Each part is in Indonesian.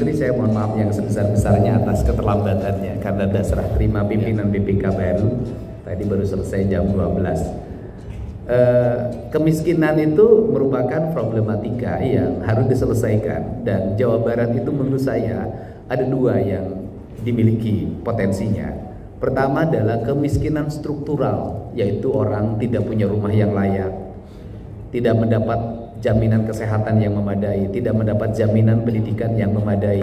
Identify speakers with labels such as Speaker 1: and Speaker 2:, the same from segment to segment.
Speaker 1: Menteri, saya mohon maaf yang sebesar-besarnya atas keterlambatannya karena ada serah terima pimpinan BPK baru. Tadi baru selesai jam 12. Kemiskinan itu merupakan problematika yang harus diselesaikan, dan Jawa Barat itu menurut saya ada dua yang dimiliki potensinya. Pertama adalah kemiskinan struktural, yaitu orang tidak punya rumah yang layak, tidak mendapat jaminan kesehatan yang memadai, tidak mendapat jaminan pendidikan yang memadai,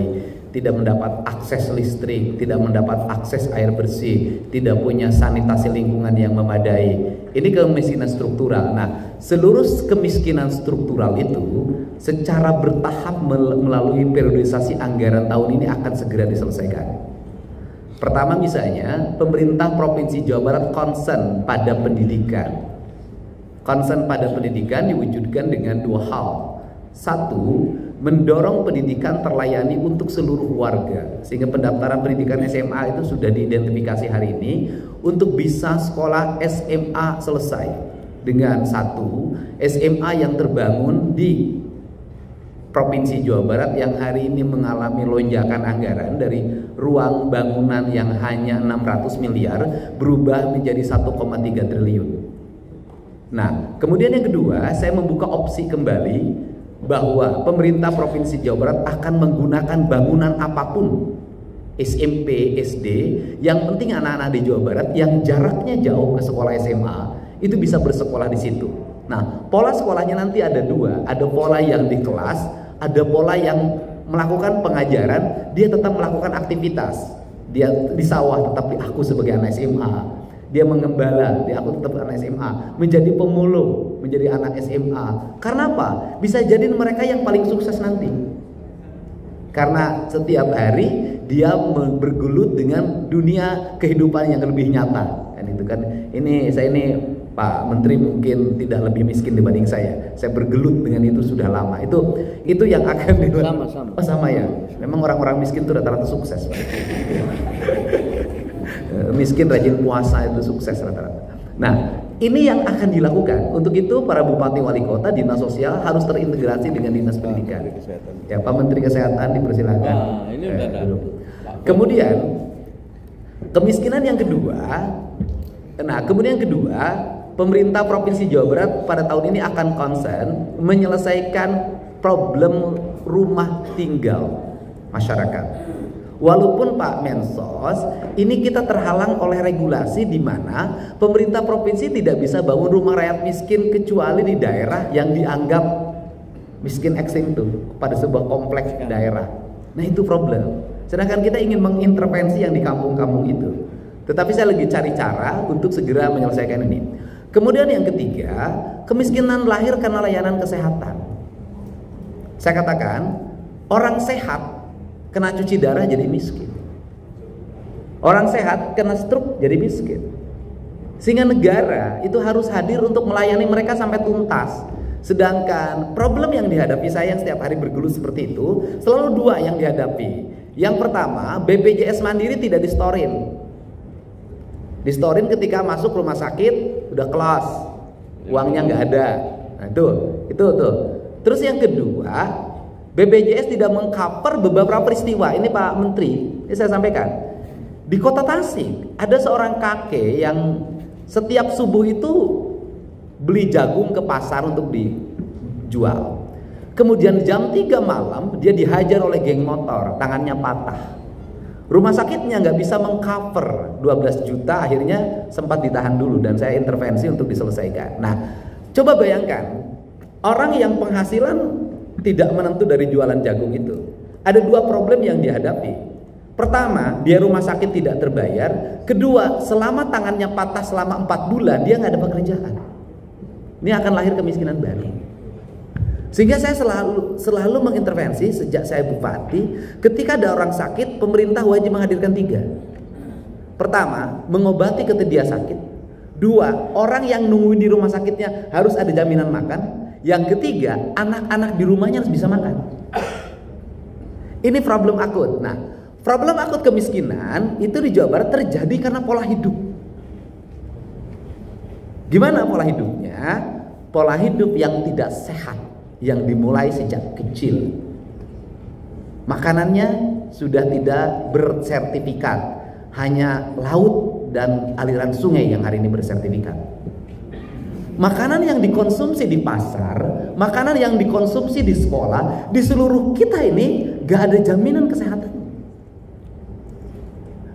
Speaker 1: tidak mendapat akses listrik, tidak mendapat akses air bersih, tidak punya sanitasi lingkungan yang memadai. Ini kemiskinan struktural. Nah, seluruh kemiskinan struktural itu secara bertahap melalui periodisasi anggaran tahun ini akan segera diselesaikan. Pertama, misalnya pemerintah Provinsi Jawa Barat concern pada pendidikan. Concern pada pendidikan diwujudkan dengan dua hal. Satu, mendorong pendidikan terlayani untuk seluruh warga, sehingga pendaftaran pendidikan SMA itu sudah diidentifikasi hari ini untuk bisa sekolah SMA selesai dengan satu SMA yang terbangun di Provinsi Jawa Barat yang hari ini mengalami lonjakan anggaran dari ruang bangunan yang hanya 600 miliar berubah menjadi 1,3 triliun. Nah, kemudian yang kedua, saya membuka opsi kembali bahwa pemerintah Provinsi Jawa Barat akan menggunakan bangunan apapun, SMP, SD, yang penting anak-anak di Jawa Barat yang jaraknya jauh ke sekolah SMA itu bisa bersekolah di situ. Nah, pola sekolahnya nanti ada dua, ada pola yang di kelas, ada pola yang melakukan pengajaran, dia tetap melakukan aktivitas, dia di sawah tetapi aku sebagai anak SMA, dia mengembala, dia aku tetap anak SMA, menjadi pemulung, menjadi anak SMA. Karena apa? Bisa jadi mereka yang paling sukses nanti. Karena setiap hari dia bergelut dengan dunia kehidupan yang lebih nyata. Kan itu kan. Saya ini Pak Menteri mungkin tidak lebih miskin dibanding saya. Saya bergelut dengan itu sudah lama. Itu yang akan
Speaker 2: sama.
Speaker 1: Oh, sama ya. Memang orang-orang miskin itu rata-rata sukses. Miskin rajin puasa itu sukses rata-rata. Nah, ini yang akan dilakukan. Untuk itu para bupati wali kota, dinas sosial harus terintegrasi dengan dinas pendidikan. Ya, Pak Menteri Kesehatan dipersilakan.
Speaker 2: Ini udah ada.
Speaker 1: Kemudian kemiskinan yang kedua. Nah, kemudian yang kedua, pemerintah Provinsi Jawa Barat pada tahun ini akan concern menyelesaikan problem rumah tinggal masyarakat. Walaupun Pak Mensos, ini kita terhalang oleh regulasi di mana pemerintah provinsi tidak bisa bangun rumah rakyat miskin kecuali di daerah yang dianggap miskin ekstrim itu pada sebuah kompleks daerah. Nah, itu problem. Sedangkan kita ingin mengintervensi yang di kampung-kampung itu. Tetapi saya lagi cari cara untuk segera menyelesaikan ini. Kemudian yang ketiga, kemiskinan lahir karena layanan kesehatan. Saya katakan, orang sehat kena cuci darah jadi miskin. Orang sehat kena stroke jadi miskin. Sehingga negara itu harus hadir untuk melayani mereka sampai tuntas. Sedangkan problem yang dihadapi saya yang setiap hari bergelut seperti itu, selalu dua yang dihadapi. Yang pertama, BPJS Mandiri tidak distorin. Distorin ketika masuk rumah sakit udah kelas, uangnya nggak ada. Nah, itu tuh. Terus yang kedua, BPJS tidak mengcover beberapa peristiwa. Ini Pak Menteri, ini saya sampaikan. Di Kota Tasik ada seorang kakek yang setiap subuh itu beli jagung ke pasar untuk dijual. Kemudian jam 3 malam dia dihajar oleh geng motor, tangannya patah. Rumah sakitnya nggak bisa mengcover 12 juta, akhirnya sempat ditahan dulu dan saya intervensi untuk diselesaikan. Nah, coba bayangkan orang yang penghasilan tidak menentu dari jualan jagung itu. Ada dua problem yang dihadapi. Pertama, dia rumah sakit tidak terbayar. Kedua, selama tangannya patah selama 4 bulan dia nggak ada pekerjaan. Ini akan lahir kemiskinan baru. Sehingga saya selalu mengintervensi sejak saya bupati. Ketika ada orang sakit, pemerintah wajib menghadirkan 3. Pertama, mengobati ketika dia sakit. 2, orang yang nungguin di rumah sakitnya harus ada jaminan makan. Yang ketiga, anak-anak di rumahnya harus bisa makan. Ini problem akut. Nah, problem akut kemiskinan itu di Jawa Barat terjadi karena pola hidup. Gimana pola hidupnya? Pola hidup yang tidak sehat, yang dimulai sejak kecil. Makanannya sudah tidak bersertifikat, hanya laut dan aliran sungai yang hari ini bersertifikat. Makanan yang dikonsumsi di pasar, makanan yang dikonsumsi di sekolah, di seluruh kita ini gak ada jaminan kesehatan.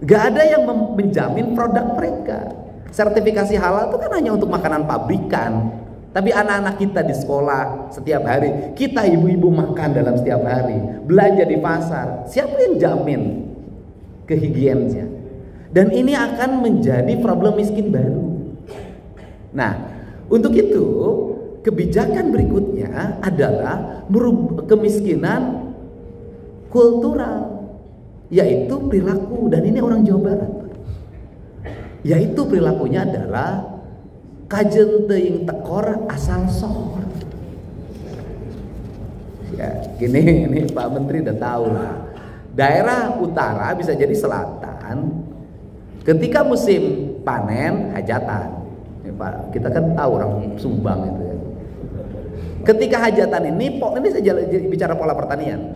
Speaker 1: Gak ada yang menjamin produk mereka. Sertifikasi halal itu kan hanya untuk makanan pabrikan. Tapi anak-anak kita di sekolah setiap hari, kita ibu-ibu makan dalam setiap hari, belanja di pasar, siapa yang jamin kehigiennya? Dan ini akan menjadi problem miskin baru. Nah, untuk itu kebijakan berikutnya adalah kemiskinan kultural, yaitu perilaku. Dan ini orang Jawa Barat, yaitu perilakunya adalah kajen teuing tekor asal sohor. Ya, gini ini Pak Menteri udah tahu lah. Daerah utara bisa jadi selatan. Ketika musim panen hajatan. Ya, Pak, kita kan tahu orang Subang itu ya. Ketika hajatan ini saya bicara pola pertanian.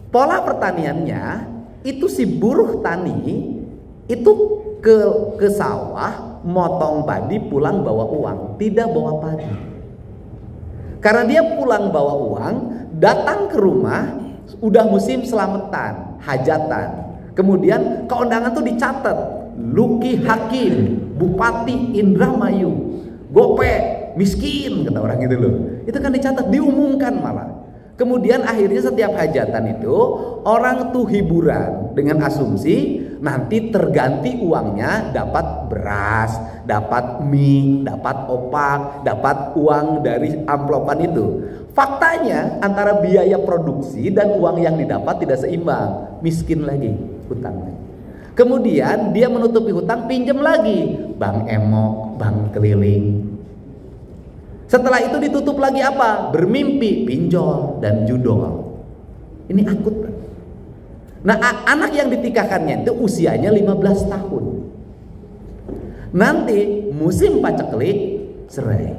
Speaker 1: Pola pertaniannya itu si buruh tani itu ke sawah, motong padi, pulang bawa uang, tidak bawa padi. Karena dia pulang bawa uang, datang ke rumah, udah musim selamatan, hajatan. Kemudian keundangan tuh dicatat, Luki Hakim, Bupati Indramayu, gope, miskin, kata orang gitu loh. Itu kan dicatat, diumumkan malah. Kemudian akhirnya setiap hajatan itu orang tuh hiburan dengan asumsi nanti terganti uangnya dapat beras, dapat mie, dapat opak, dapat uang dari amplopan itu. Faktanya antara biaya produksi dan uang yang didapat tidak seimbang, miskin lagi, hutang lagi. Kemudian dia menutupi hutang, pinjam lagi, bank emok, bank keliling. Setelah itu ditutup lagi apa? Bermimpi, pinjol, dan judol. Ini akut. Nah, anak yang ditikahkannya itu usianya 15 tahun. Nanti musim paceklik, cerai.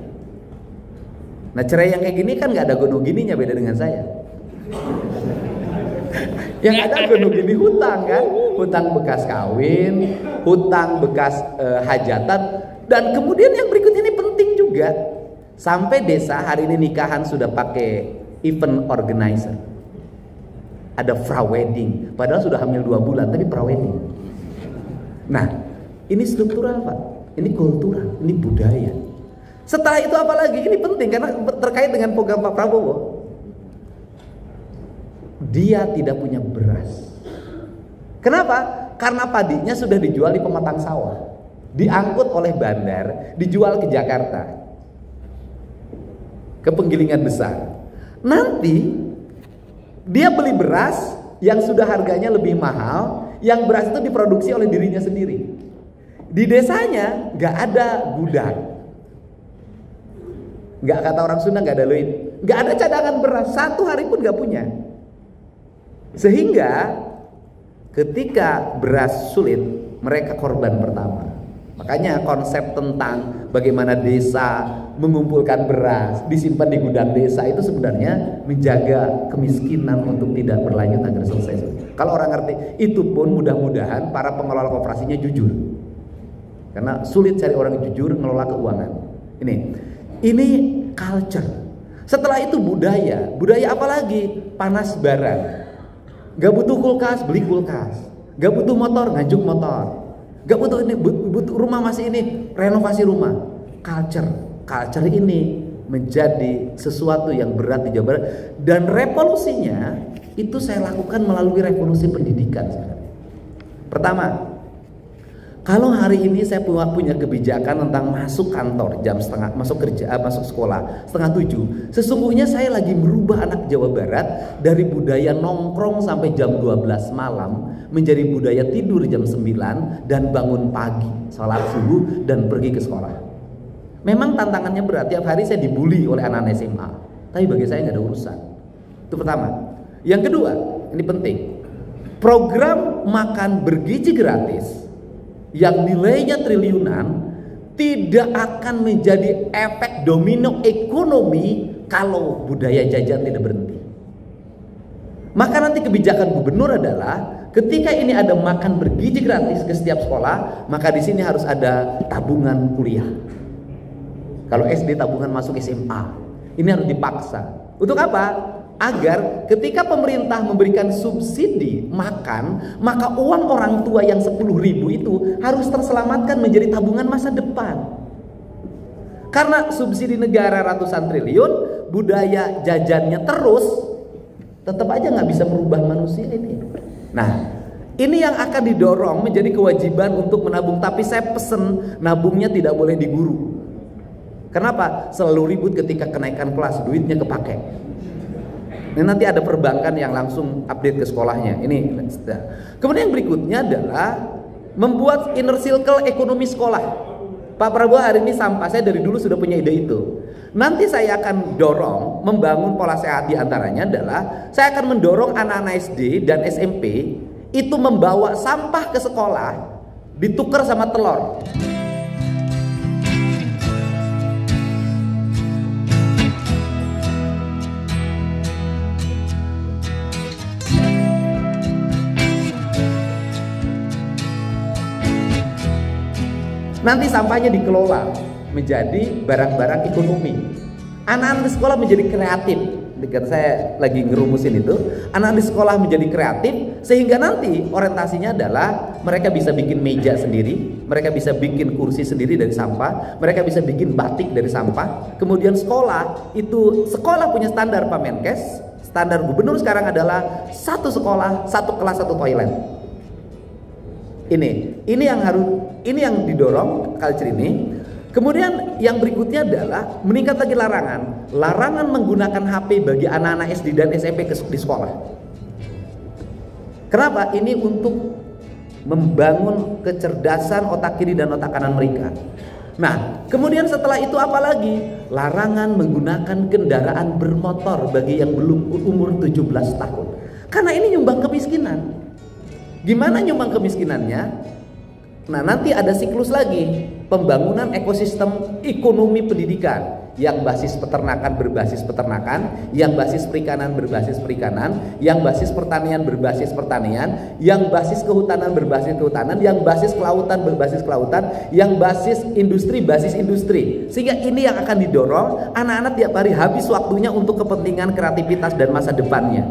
Speaker 1: Nah, cerai yang kayak gini kan gak ada gono gininya, beda dengan saya. Yang ada gono gini hutang kan, hutang bekas kawin, hutang bekas hajatan, dan kemudian yang berikut ini penting juga. Sampai desa hari ini nikahan sudah pakai event organizer. Ada pra-wedding, padahal sudah hamil 2 bulan tapi pra-wedding. Nah, ini struktural Pak, ini kultural, ini budaya. Setelah itu apa lagi? Ini penting karena terkait dengan program Pak Prabowo. Dia tidak punya beras. Kenapa? Karena padinya sudah dijual di pematang sawah, diangkut oleh bandar, dijual ke Jakarta, ke penggilingan besar. Nanti dia beli beras yang sudah harganya lebih mahal, yang beras itu diproduksi oleh dirinya sendiri. Di desanya nggak ada gudang, nggak, kata orang Sunda nggak ada leuit, nggak ada cadangan beras, 1 hari pun nggak punya. Sehingga ketika beras sulit, mereka korban pertama. Makanya konsep tentang bagaimana desa mengumpulkan beras, disimpan di gudang desa itu sebenarnya menjaga kemiskinan untuk tidak berlanjut agar selesai. Kalau orang ngerti, itu pun mudah-mudahan para pengelola koperasinya jujur. Karena sulit cari orang yang jujur ngelola keuangan. Ini culture. Setelah itu budaya. Budaya apa lagi? Panas baran. Gak butuh kulkas, beli kulkas. Gak butuh motor, ngajuk motor. Gak butuh ini, butuh rumah masih ini, renovasi rumah. Culture ini menjadi sesuatu yang berat di Jawa Barat. Dan revolusinya itu saya lakukan melalui revolusi pendidikan. Pertama, kalau hari ini saya punya kebijakan tentang masuk kantor jam setengah, masuk sekolah 6:30. Sesungguhnya saya lagi merubah anak Jawa Barat dari budaya nongkrong sampai jam 12 malam menjadi budaya tidur jam 9 dan bangun pagi, sholat subuh dan pergi ke sekolah. Memang tantangannya berat, tiap hari saya dibully oleh anak-anak SMA, tapi bagi saya nggak ada urusan. Itu pertama. Yang kedua, ini penting, program makan bergizi gratis yang nilainya triliunan tidak akan menjadi efek domino ekonomi kalau budaya jajan tidak berhenti. Maka nanti kebijakan gubernur adalah ketika ini ada makan bergizi gratis ke setiap sekolah, maka di sini harus ada tabungan kuliah. Kalau SD tabungan masuk SMA, ini harus dipaksa. Untuk apa? Agar ketika pemerintah memberikan subsidi makan, maka uang orang tua yang 10.000 itu harus terselamatkan menjadi tabungan masa depan. Karena subsidi negara ratusan triliun, budaya jajannya terus, tetap aja nggak bisa merubah manusia ini. Nah, ini yang akan didorong menjadi kewajiban untuk menabung. Tapi saya pesen nabungnya tidak boleh di guru. Kenapa? Selalu ribut ketika kenaikan kelas, duitnya kepake. Ini nanti ada perbankan yang langsung update ke sekolahnya. Ini. Kemudian yang berikutnya adalah membuat inner circle ekonomi sekolah. Pak Prabowo hari ini saya dari dulu sudah punya ide itu. Nanti saya akan dorong membangun pola sehat, di antaranya adalah saya akan mendorong anak-anak SD dan SMP itu membawa sampah ke sekolah ditukar sama telur. Nanti sampahnya dikelola menjadi barang-barang ekonomi. Anak-anak di sekolah menjadi kreatif. Dekat saya lagi ngerumusin itu, anak di sekolah menjadi kreatif sehingga nanti orientasinya adalah mereka bisa bikin meja sendiri, mereka bisa bikin kursi sendiri dari sampah, mereka bisa bikin batik dari sampah. Kemudian sekolah punya standar Pak Menkes, standar gubernur sekarang adalah satu sekolah, satu kelas, satu toilet. Ini yang didorong culture ini. Kemudian yang berikutnya adalah meningkat lagi larangan menggunakan HP bagi anak-anak SD dan SMP di sekolah. Kenapa? Ini untuk membangun kecerdasan otak kiri dan otak kanan mereka. Nah, kemudian setelah itu apa lagi? Larangan menggunakan kendaraan bermotor bagi yang belum umur 17 tahun. Karena ini nyumbang kemiskinan. Gimana nyumbang kemiskinannya? Nah, nanti ada siklus lagi, pembangunan ekosistem ekonomi pendidikan yang basis peternakan berbasis peternakan, yang basis perikanan berbasis perikanan, yang basis pertanian berbasis pertanian, yang basis kehutanan berbasis kehutanan, yang basis kelautan berbasis kelautan, yang basis industri Sehingga ini yang akan didorong, anak-anak tiap hari habis waktunya untuk kepentingan kreativitas dan masa depannya.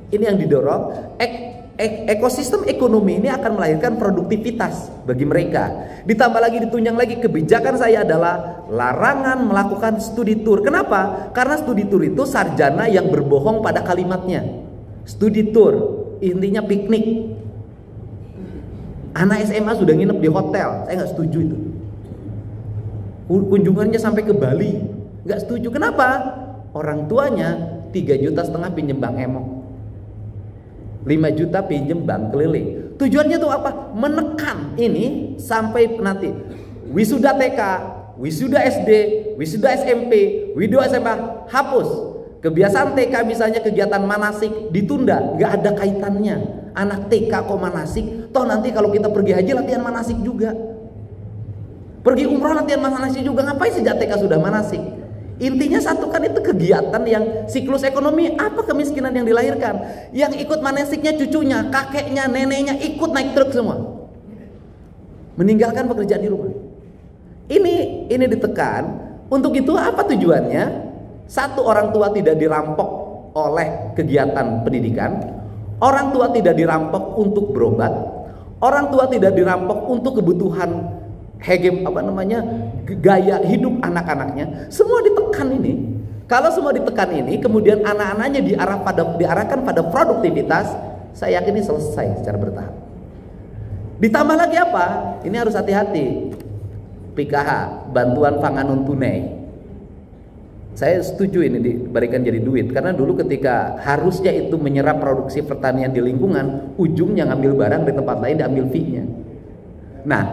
Speaker 1: Ini yang didorong. Ekosistem ekonomi ini akan melahirkan produktivitas bagi mereka. Ditambah lagi, ditunjang lagi, kebijakan saya adalah larangan melakukan studi tour. Kenapa? Karena studi tour itu sarjana yang berbohong pada kalimatnya. Studi tour intinya piknik. Anak SMA sudah nginep di hotel, saya nggak setuju itu. Kunjungannya sampai ke Bali, nggak setuju. Kenapa? Orang tuanya 3,5 juta pinjem bank emok, 5 juta pinjem bank keliling. Tujuannya tuh apa? Menekan ini sampai nanti wisuda TK, wisuda SD, wisuda SMP, wisuda SMA hapus. Kebiasaan TK misalnya kegiatan manasik ditunda, nggak ada kaitannya. Anak TK kok manasik? Toh nanti kalau kita pergi haji latihan manasik juga. Pergi umroh latihan manasik juga. Ngapain sejak TK sudah manasik? Intinya satukan itu kegiatan yang siklus ekonomi. Apa kemiskinan yang dilahirkan? Yang ikut manasiknya cucunya, kakeknya, neneknya ikut naik truk semua, meninggalkan pekerjaan di rumah. Ini ditekan. Untuk itu apa tujuannya? Satu, orang tua tidak dirampok oleh kegiatan pendidikan. Orang tua tidak dirampok untuk berobat. Orang tua tidak dirampok untuk kebutuhan gaya hidup anak-anaknya. Semua ditekan ini. Kalau semua ditekan ini, kemudian anak-anaknya diarahkan pada produktivitas, saya yakin ini selesai secara bertahap. Ditambah lagi apa? Ini harus hati-hati. PKH, bantuan pangan non tunai. Saya setuju ini diberikan jadi duit, karena dulu ketika harusnya itu menyerap produksi pertanian di lingkungan, ujungnya ngambil barang di tempat lain diambil fee-nya. Nah,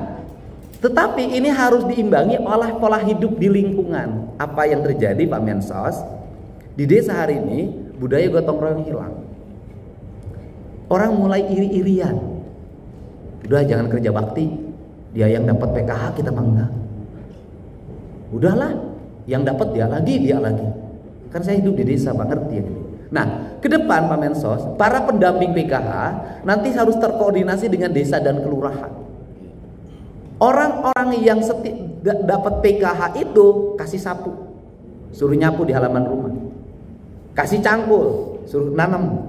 Speaker 1: tetapi ini harus diimbangi oleh pola hidup di lingkungan. Apa yang terjadi Pak Mensos? Di desa hari ini budaya gotong royong hilang. Orang mulai iri-irian. Udah jangan kerja bakti, dia yang dapat PKH kita mah enggak. Udahlah, yang dapat dia lagi. Kan saya hidup di desa Pak, ngerti ya gitu. Nah, ke depan Pak Mensos, para pendamping PKH nanti harus terkoordinasi dengan desa dan kelurahan. Orang-orang yang dapat PKH itu kasih sapu, suruh nyapu di halaman rumah. Kasih cangkul, suruh nanam.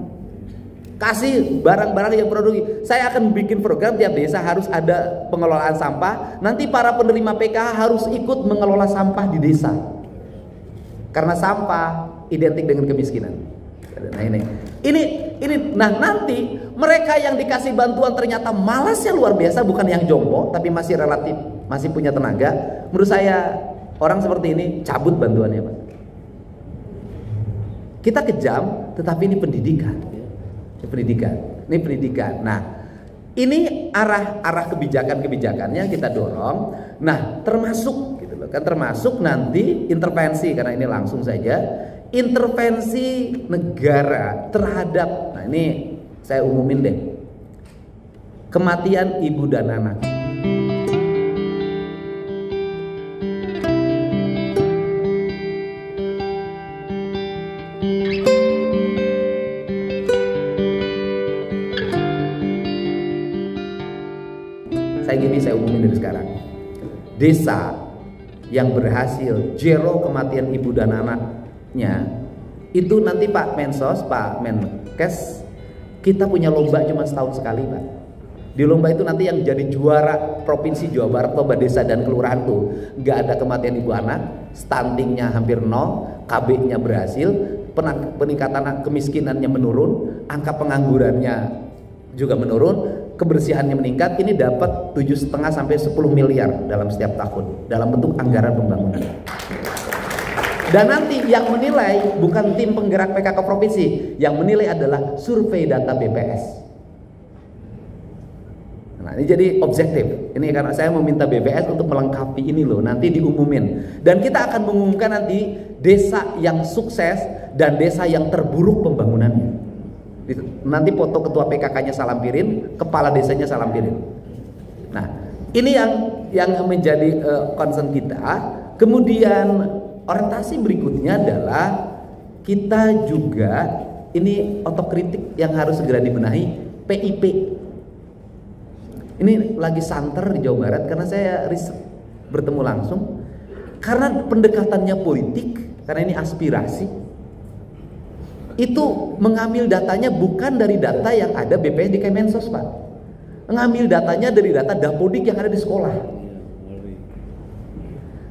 Speaker 1: Kasih barang-barang yang produktif. Saya akan bikin program tiap desa harus ada pengelolaan sampah. Nanti para penerima PKH harus ikut mengelola sampah di desa. Karena sampah identik dengan kemiskinan. Nah ini nah nanti mereka yang dikasih bantuan ternyata malasnya luar biasa, bukan yang jompo tapi masih relatif masih punya tenaga. Menurut saya orang seperti ini cabut bantuannya, Pak. Kita kejam, tetapi ini pendidikan. Ini pendidikan. Nah, ini arah kebijakannya kita dorong. Nah, termasuk gitu loh kan, termasuk nanti intervensi, karena ini langsung saja intervensi negara terhadap, nah ini saya umumin deh, kematian ibu dan anak. Saya umumin dari sekarang. Desa yang berhasil zero kematian ibu dan anaknya, itu nanti Pak Mensos, Pak Menkes, kita punya lomba cuma setahun sekali, Pak. Di lomba itu nanti yang jadi juara Provinsi Jawa Barat, lomba desa dan kelurahan tuh nggak ada kematian ibu anak, stuntingnya hampir nol, KB-nya berhasil, peningkatan kemiskinannya menurun, angka penganggurannya juga menurun, kebersihannya meningkat. Ini dapat 7,5 sampai 10 miliar dalam setiap tahun dalam bentuk anggaran pembangunan. Dan nanti yang menilai bukan tim penggerak PKK provinsi, yang menilai adalah survei data BPS. Nah, ini jadi objektif. Ini karena saya meminta BPS untuk melengkapi ini loh, nanti diumumin. Dan kita akan mengumumkan nanti desa yang sukses dan desa yang terburuk pembangunannya. Nanti foto ketua PKK-nya saya lampirin, kepala desanya saya lampirin. Nah, ini yang menjadi concern kita. Kemudian orientasi berikutnya adalah kita juga ini otokritik yang harus segera dibenahi, PIP. Ini lagi santer di Jawa Barat karena saya riset, bertemu langsung. Karena pendekatannya politik, karena ini aspirasi. Itu mengambil datanya bukan dari data yang ada BPS di Kemensos, Pak. Mengambil datanya dari data Dapodik yang ada di sekolah.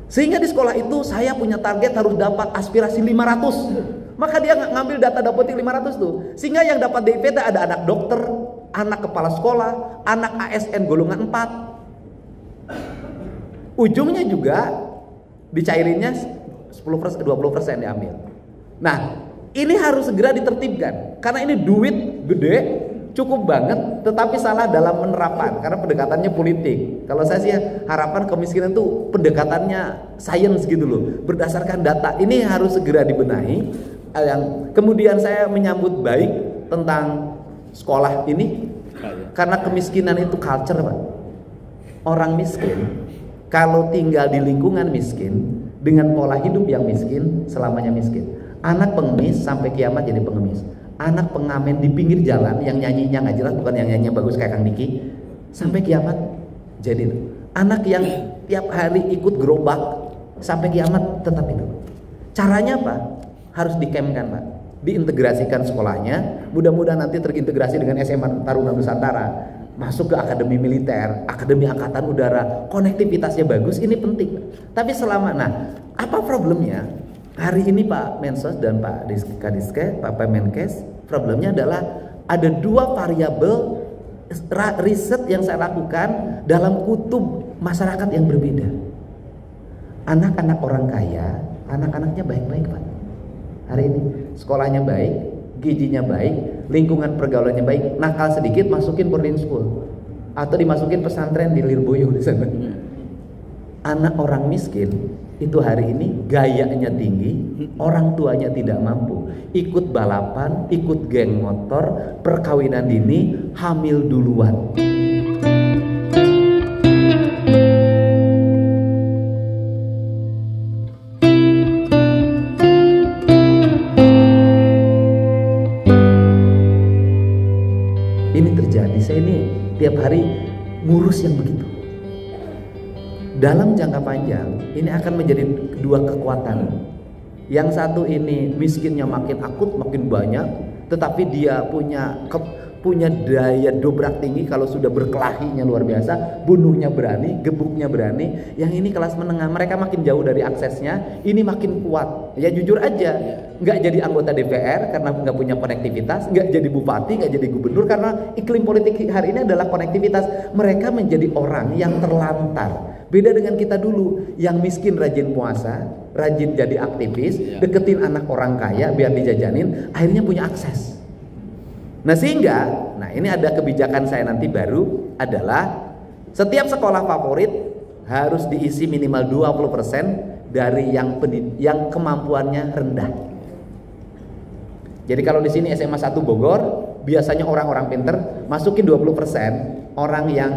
Speaker 1: Sehingga di sekolah itu saya punya target harus dapat aspirasi 500. Maka dia ngambil data Dapodik 500 tuh. Sehingga yang dapat DPT ada anak dokter, anak kepala sekolah, anak ASN golongan 4. Ujungnya juga dicairinnya 10%, 20% diambil. Nah, ini harus segera ditertibkan karena ini duit gede, cukup banget, tetapi salah dalam penerapan karena pendekatannya politik. Kalau saya sih harapan kemiskinan itu pendekatannya sains gitu loh, berdasarkan data. Ini harus segera dibenahi. Kemudian saya menyambut baik tentang sekolah ini karena kemiskinan itu culture, Pak. Orang miskin kalau tinggal di lingkungan miskin dengan pola hidup yang miskin, selamanya miskin. Anak pengemis sampai kiamat jadi pengemis. Anak pengamen di pinggir jalan yang nyanyinya nggak jelas, bukan yang nyanyinya bagus kayak Kang Diki, sampai kiamat jadi itu. Anak yang tiap hari ikut gerobak sampai kiamat tetap itu. Caranya apa? Harus dikemkan, Pak. Diintegrasikan sekolahnya. Mudah-mudahan nanti terintegrasi dengan SMA Taruna Nusantara, masuk ke akademi militer, akademi angkatan udara, konektivitasnya bagus. Ini penting. Tapi selama, nah, apa problemnya? Hari ini Pak Mensos dan Pak Kadiske, Pak Menkes, problemnya adalah ada dua variabel riset yang saya lakukan dalam kutub masyarakat yang berbeda. Anak-anak orang kaya, anak-anaknya baik-baik, Pak. Hari ini sekolahnya baik, gizinya baik, lingkungan pergaulannya baik, nakal sedikit masukin boarding school atau dimasukin pesantren di Lirboyo di sana. Anak orang miskin itu hari ini gayanya tinggi, orang tuanya tidak mampu, ikut balapan, ikut geng motor, perkawinan dini, hamil duluan. ngurus yang begitu. Dalam jangka panjang ini akan menjadi dua kekuatan. Yang satu ini miskinnya makin akut, makin banyak, tetapi dia punya daya dobrak tinggi. Kalau sudah berkelahinya luar biasa, bunuhnya berani, gebuknya berani. Yang ini kelas menengah, mereka makin jauh dari aksesnya, ini makin kuat. Ya jujur aja, nggak jadi anggota DPR karena nggak punya konektivitas, nggak jadi bupati, nggak jadi gubernur karena iklim politik hari ini adalah konektivitas. Mereka menjadi orang yang terlantar. Beda dengan kita dulu, yang miskin rajin puasa, rajin jadi aktivis, deketin anak orang kaya biar dijajanin, akhirnya punya akses. Nah sehingga, ini ada kebijakan saya nanti baru adalah setiap sekolah favorit harus diisi minimal 20% dari yang kemampuannya rendah. Jadi kalau di sini SMA 1 Bogor, biasanya orang-orang pinter masukin 20% orang yang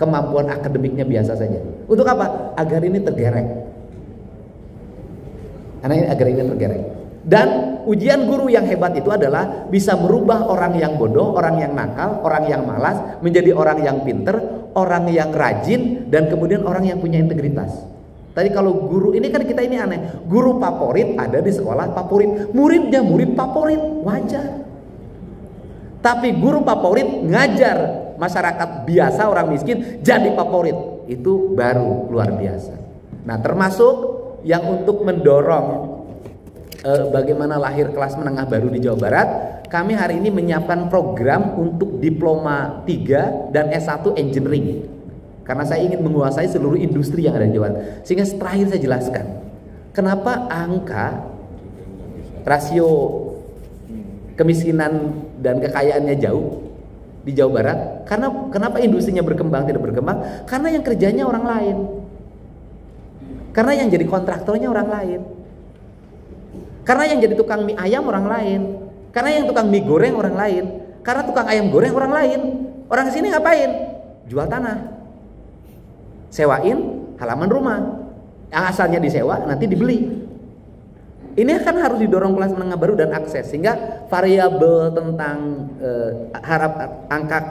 Speaker 1: kemampuan akademiknya biasa saja. Untuk apa? Agar ini tergerek. Agar ini tergerek. Dan ujian guru yang hebat itu adalah bisa merubah orang yang bodoh, orang yang nakal, orang yang malas menjadi orang yang pinter, orang yang rajin, dan kemudian orang yang punya integritas. Tadi kalau guru ini kan kita ini aneh, guru favorit ada di sekolah favorit, muridnya murid favorit, wajar. Tapi guru favorit ngajar masyarakat biasa, orang miskin jadi favorit, itu baru luar biasa. Nah termasuk yang untuk mendorong bagaimana lahir kelas menengah baru di Jawa Barat, kami hari ini menyiapkan program untuk diploma 3 dan S1 engineering. Karena saya ingin menguasai seluruh industri yang ada di Jawa Barat. Sehingga terakhir saya jelaskan, kenapa angka rasio kemiskinan dan kekayaannya jauh di Jawa Barat. Karena kenapa industrinya berkembang tidak berkembang? Karena yang kerjanya orang lain. Karena yang jadi kontraktornya orang lain. Karena yang jadi tukang mie ayam orang lain. Karena yang tukang mie goreng orang lain. Karena tukang ayam goreng orang lain. Orang sini ngapain? Jual tanah, sewain halaman rumah. Yang asalnya disewa nanti dibeli. Ini kan harus didorong kelas menengah baru dan akses, sehingga variabel tentang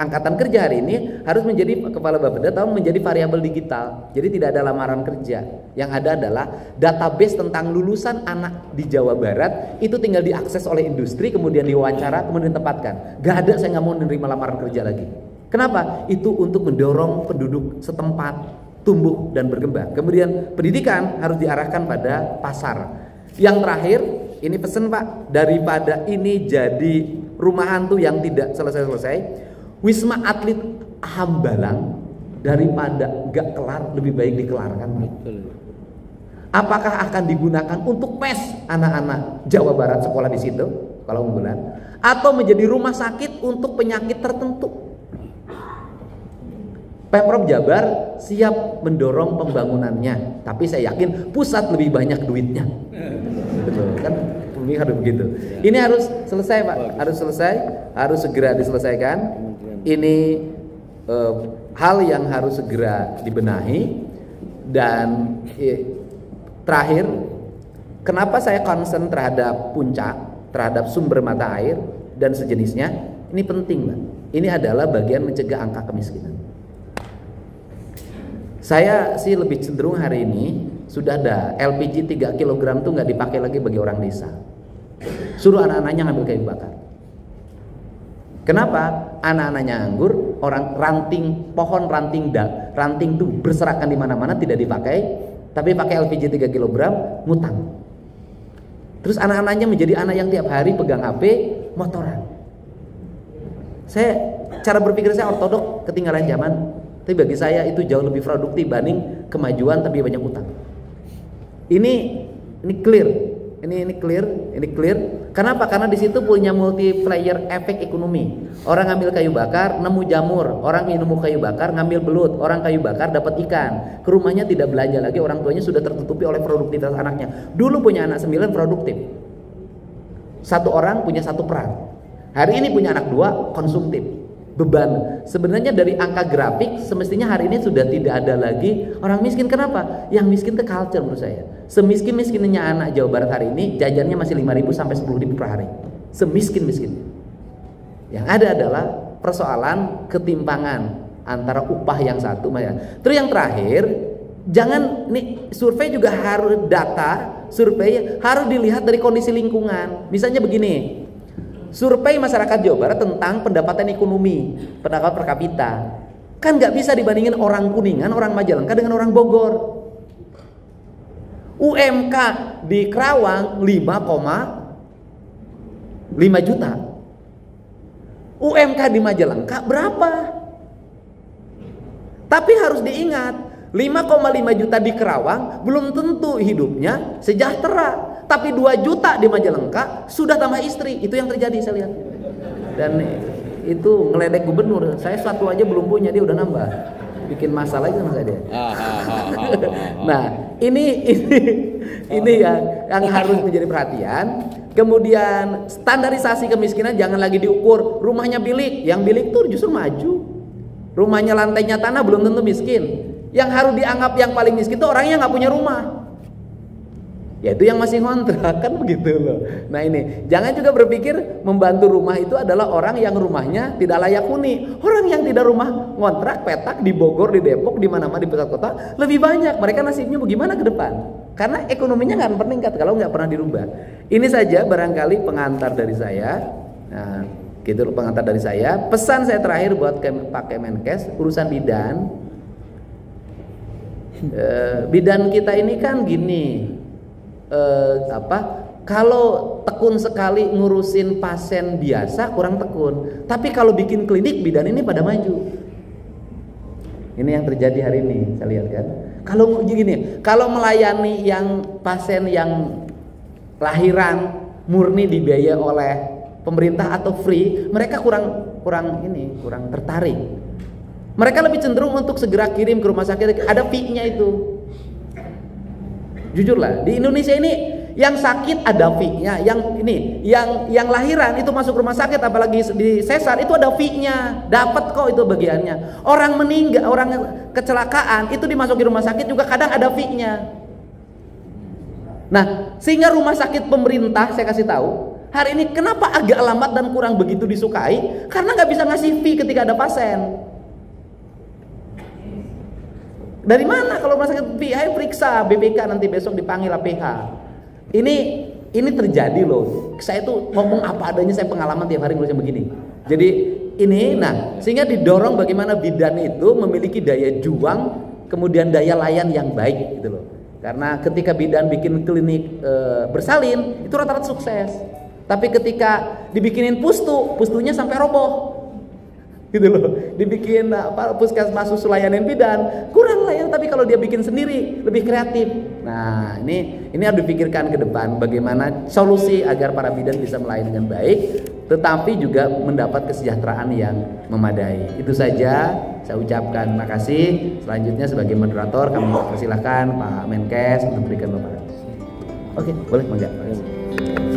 Speaker 1: angkatan kerja hari ini harus menjadi kepala Bapeda atau menjadi variabel digital. Jadi tidak ada lamaran kerja, yang ada adalah database tentang lulusan anak di Jawa Barat itu tinggal diakses oleh industri, kemudian diwawancara, kemudian ditempatkan. Gak ada, saya nggak mau menerima lamaran kerja lagi. Kenapa? Itu untuk mendorong penduduk setempat tumbuh dan berkembang. Kemudian pendidikan harus diarahkan pada pasar. Yang terakhir, ini pesan Pak, daripada ini jadi rumah hantu yang tidak selesai-selesai, Wisma Atlet Hambalang daripada gak kelar lebih baik dikelarkan. Apakah akan digunakan untuk PES anak-anak Jawa Barat sekolah di situ kalau unggulan, atau menjadi rumah sakit untuk penyakit tertentu? Pemprov Jabar siap mendorong pembangunannya, tapi saya yakin pusat lebih banyak duitnya. Betul kan? Ini harus begitu. Ini harus selesai Pak, harus selesai, harus segera diselesaikan. Ini hal yang harus segera dibenahi. Dan terakhir, kenapa saya concern terhadap puncak, terhadap sumber mata air dan sejenisnya? Ini penting Pak. Ini adalah bagian mencegah angka kemiskinan. Saya sih lebih cenderung hari ini sudah ada LPG 3 kg tuh nggak dipakai lagi bagi orang desa. Suruh anak-anaknya ngambil kayu bakar. Kenapa? Anak-anaknya nganggur, orang pohon ranting tuh berserakan di mana-mana tidak dipakai, tapi pakai LPG 3 kg ngutang. Terus anak-anaknya menjadi anak yang tiap hari pegang HP, motoran. Cara berpikir saya ortodok, ketinggalan zaman. Tapi bagi saya itu jauh lebih produktif dibanding kemajuan tapi banyak utang. Ini clear. Ini clear. Kenapa? Karena di situ punya multiplier efek ekonomi. Orang ngambil kayu bakar, nemu jamur. Orang nemu kayu bakar, ngambil belut. Orang kayu bakar dapat ikan. Ke rumahnya tidak belanja lagi, orang tuanya sudah tertutupi oleh produktivitas anaknya. Dulu punya anak 9 produktif. Satu orang punya satu peran. Hari ini punya anak 2 konsumtif. Beban. Sebenarnya dari angka grafik semestinya hari ini sudah tidak ada lagi orang miskin. Kenapa? Yang miskin itu culture menurut saya. Semiskin-miskinnya anak Jawa Barat hari ini jajannya masih 5.000 sampai 10.000 per hari. Semiskin-miskinnya. Yang ada adalah persoalan ketimpangan antara upah yang satu. Terus yang terakhir, jangan nih, survei juga harus survei harus dilihat dari kondisi lingkungan. Misalnya begini, survei masyarakat Jawa Barat tentang pendapatan ekonomi, pendapatan per kapita, kan nggak bisa dibandingin orang Kuningan, orang Majalengka dengan orang Bogor. UMK di Kerawang 5,5 juta. UMK di Majalengka berapa? Tapi harus diingat, 5,5 juta di Kerawang belum tentu hidupnya sejahtera. Tapi 2 juta di Majalengka sudah tambah istri. Itu yang terjadi saya lihat. Dan itu ngeledek gubernur. Saya satu aja belum punya, dia udah nambah. Bikin masalah itu sama saya. Nah, ini yang harus menjadi perhatian. Kemudian standarisasi kemiskinan jangan lagi diukur rumahnya bilik. Yang bilik tuh justru maju. Rumahnya lantainya tanah belum tentu miskin. Yang harus dianggap yang paling miskin itu orangnya nggak punya rumah. Yaitu yang masih ngontrak, kan begitu loh. Nah ini, jangan juga berpikir membantu rumah itu adalah orang yang rumahnya tidak layak huni. Orang yang tidak rumah ngontrak, petak di Bogor, di Depok, di mana-mana di pusat kota lebih banyak. Mereka nasibnya bagaimana ke depan? Karena ekonominya nggak meningkat kalau nggak pernah dirubah. Ini saja barangkali pengantar dari saya. Nah, gitu loh pengantar dari saya. Pesan saya terakhir buat Pak Kemenkes, urusan bidan. Bidan kita ini kan gini. Kalau tekun sekali ngurusin pasien biasa kurang tekun, tapi kalau bikin klinik bidan ini pada maju. Ini yang terjadi hari ini, saya lihat kan. Kalau gini, kalau melayani yang pasien yang lahiran murni dibiayai oleh pemerintah atau free, mereka kurang tertarik. Mereka lebih cenderung untuk segera kirim ke rumah sakit, ada fee-nya itu. Jujurlah, di Indonesia ini yang sakit ada fee-nya, yang lahiran itu masuk rumah sakit apalagi di sesar itu ada fee-nya, dapat kok itu bagiannya. Orang meninggal, orang kecelakaan itu dimasukin rumah sakit juga kadang ada fee-nya. Nah, sehingga rumah sakit pemerintah saya kasih tahu, hari ini kenapa agak lambat dan kurang begitu disukai? Karena nggak bisa ngasih fee ketika ada pasien. Dari mana kalau rumah sakit ayo periksa BPK nanti besok dipanggil APH. Ini terjadi loh. Saya tuh ngomong apa adanya, saya pengalaman tiap hari ngurusin begini. Jadi sehingga didorong bagaimana bidan itu memiliki daya juang, kemudian daya layan yang baik gitu loh. Karena ketika bidan bikin klinik bersalin itu rata-rata sukses. Tapi ketika dibikinin pustunya sampai roboh. Gitu loh, dibikin puskesmas khusus layanan bidan kurang layan, tapi kalau dia bikin sendiri lebih kreatif. Nah ini harus dipikirkan ke depan bagaimana solusi agar para bidan bisa melayani dengan baik, tetapi juga mendapat kesejahteraan yang memadai. Itu saja saya ucapkan terima kasih. Selanjutnya sebagai moderator kami persilahkan Pak Menkes untuk memberikan paparan. Oke, boleh, Bang.